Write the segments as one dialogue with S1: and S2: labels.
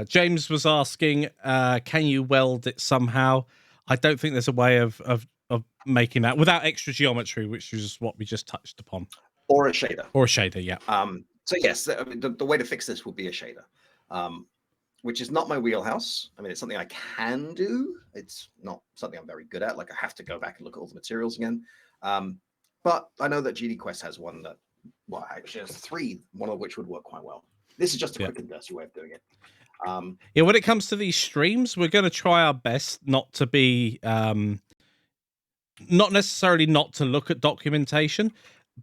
S1: James was asking, can you weld it somehow? I don't think there's a way of making that without extra geometry, which is what we just touched upon.
S2: Or a shader.
S1: Or a shader, yeah.
S2: So yes, the way to fix this would be a shader, which is not my wheelhouse. I mean, it's something I can do. It's not something I'm very good at. Like I have to go back and look at all the materials again. But I know that GD Quest has one that, well, actually has 3, one of which would work quite well. This is just a quick and dirty way of doing it.
S1: Yeah, when it comes to these streams, we're going to try our best not to be, not necessarily not to look at documentation,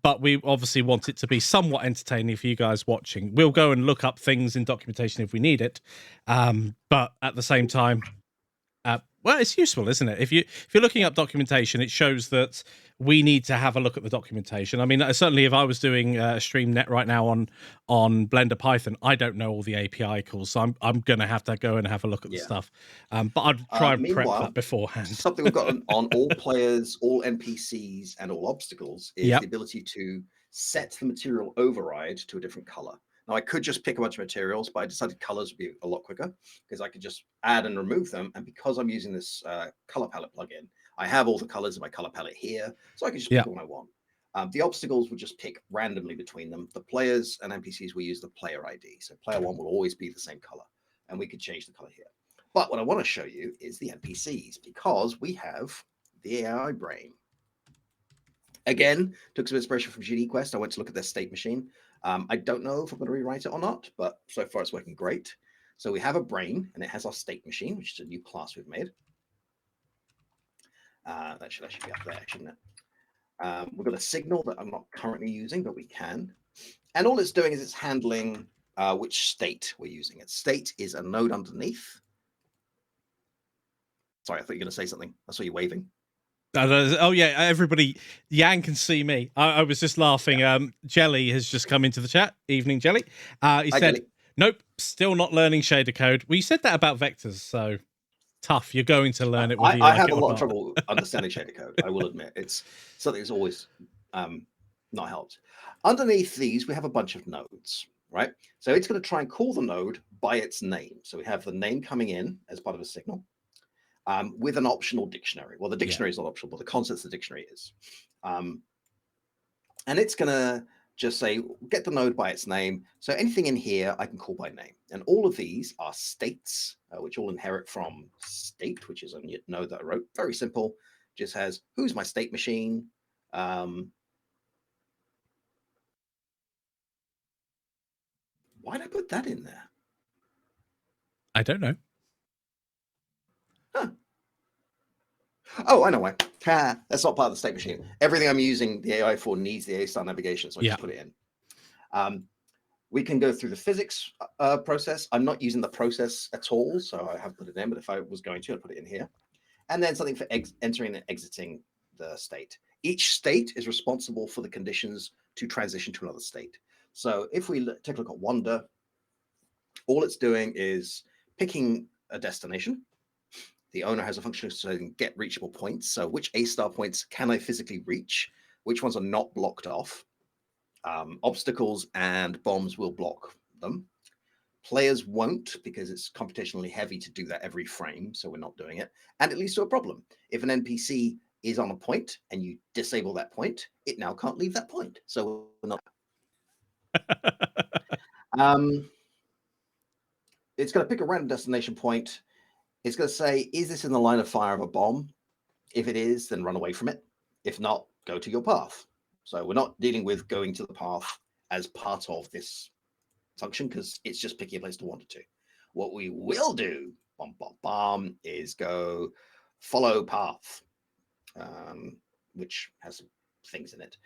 S1: but we obviously want it to be somewhat entertaining for you guys watching. We'll go and look up things in documentation if we need it, but at the same time, well, it's useful, isn't it? If you're looking up documentation, it shows that we need to have a look at the documentation. I mean, certainly if I was doing a stream net right now on Blender Python, I don't know all the API calls, so I'm going to have to go and have a look at the stuff. But I'd try and prep that beforehand.
S2: Something we've got on all players, all NPCs, and all obstacles is the ability to set the material override to a different color. Now, I could just pick a bunch of materials, but I decided colors would be a lot quicker because I could just add and remove them. And because I'm using this color palette plugin, I have all the colors in my color palette here, so I can just pick the one I want. The obstacles would just pick randomly between them. The players and NPCs will use the player ID. So player 1 will always be the same color, and we could change the color here. But what I want to show you is the NPCs because we have the AI brain. Again, took some inspiration from GD Quest. I went to look at their state machine. I don't know if I'm going to rewrite it or not, but so far it's working great. So we have a brain, and it has our state machine, which is a new class we've made. That should actually be up there, shouldn't it? We've got a signal that I'm not currently using, but we can. And all it's doing is it's handling which state we're using. Its state is a node underneath. Sorry, I thought you were going to say something. I saw you waving.
S1: Oh yeah, everybody, Yang can see me. I was just laughing. Jelly has just come into the chat. Evening, Jelly. He said,
S2: Jelly.
S1: "Nope, still not learning shader code." Well, you said that about vectors, so tough. You're going to learn it.
S2: I have a lot of trouble understanding shader code. I will admit, it's something that's always not helped. Underneath these, we have a bunch of nodes, right? So it's going to try and call the node by its name. So we have the name coming in as part of a signal. With an optional dictionary. Well, the dictionary is not optional, but the concepts of the dictionary is. And it's going to just say, get the node by its name. So anything in here, I can call by name. And all of these are states, which all inherit from state, which is a node that I wrote. Very simple. Just has, who's my state machine? Why did I put that in there?
S1: I don't know.
S2: Huh. Oh, I know why. That's not part of the state machine. Everything I'm using the AI for needs the A-star navigation, so I just put it in. We can go through the physics process. I'm not using the process at all, so I haven't put it in, but if I was going to, I'd put it in here. And then something for entering and exiting the state. Each state is responsible for the conditions to transition to another state. So if we take a look at Wonder, all it's doing is picking a destination. The owner has a function to get reachable points. So which A-star points can I physically reach? Which ones are not blocked off? Obstacles and bombs will block them. Players won't because it's computationally heavy to do that every frame. So we're not doing it. And it leads to a problem. If an NPC is on a point and you disable that point, it now can't leave that point. So we're not. It's going to pick a random destination point. It's going to say, is this in the line of fire of a bomb? If it is, then run away from it. If not, go to your path. So we're not dealing with going to the path as part of this function because it's just picking a place to wander to. What we will do, is go follow path, which has some things in it.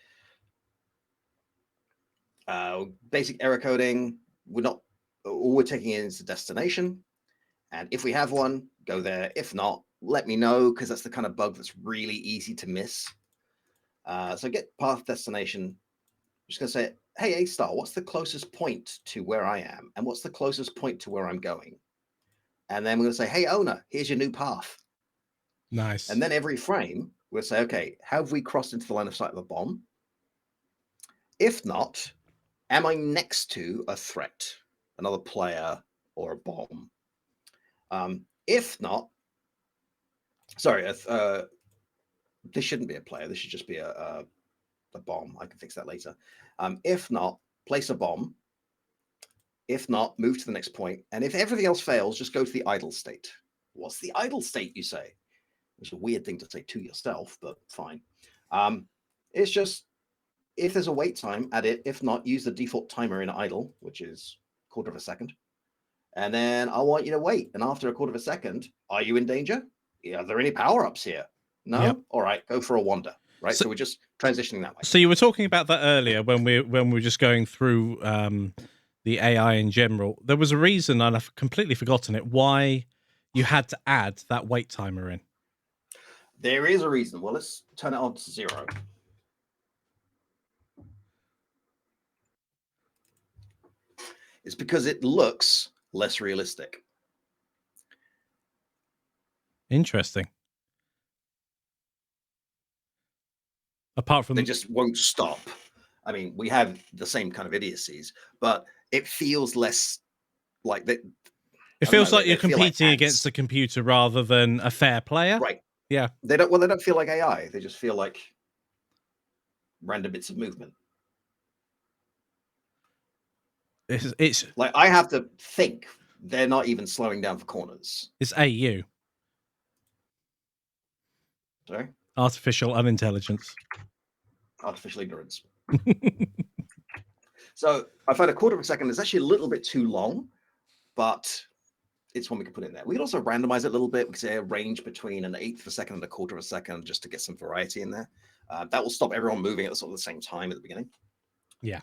S2: Basic error coding, all we're taking in is the destination. And if we have one, go there. If not, let me know, because that's the kind of bug that's really easy to miss. So get path destination. I'm just going to say, hey, A-star, what's the closest point to where I am? And what's the closest point to where I'm going? And then we're going to say, hey, owner, here's your new path.
S1: Nice.
S2: And then every frame, we'll say, okay, have we crossed into the line of sight of a bomb? If not, am I next to a threat? Another player, or a bomb. If not, sorry, this shouldn't be a player. This should just be a bomb. I can fix that later. If not, place a bomb. If not, move to the next point. And if everything else fails, just go to the idle state. What's the idle state, you say? It's a weird thing to say to yourself, but fine. It's just, if there's a wait time, add it. If not, use the default timer in idle, which is 1/4 of a second. And then I want you to wait. And after 1/4 of a second, are you in danger? Are there any power-ups here? No? Yep. All right, go for a wander. Right, so we're just transitioning that way.
S1: So you were talking about that earlier when we were just going through the AI in general. There was a reason, and I've completely forgotten it, why you had to add that wait timer in.
S2: There is a reason. Well, let's turn it on to 0. It's because it looks less realistic.
S1: Interesting. Apart from
S2: they just won't stop. I mean, we have the same kind of idiocies, but it feels less like that.
S1: It feels like you're competing against the computer rather than a fair player.
S2: Right.
S1: Yeah.
S2: They don't feel like AI. They just feel like random bits of movement.
S1: It's
S2: like I have to think. They're not even slowing down for corners.
S1: It's AU.
S2: Sorry?
S1: Artificial unintelligence.
S2: Artificial ignorance. So I find 1/4 of a second is actually a little bit too long, but it's one we can put in there. We can also randomize it a little bit. We can say a range between 1/8 of a second and 1/4 of a second just to get some variety in there. That will stop everyone moving at sort of the same time at the beginning.
S1: Yeah.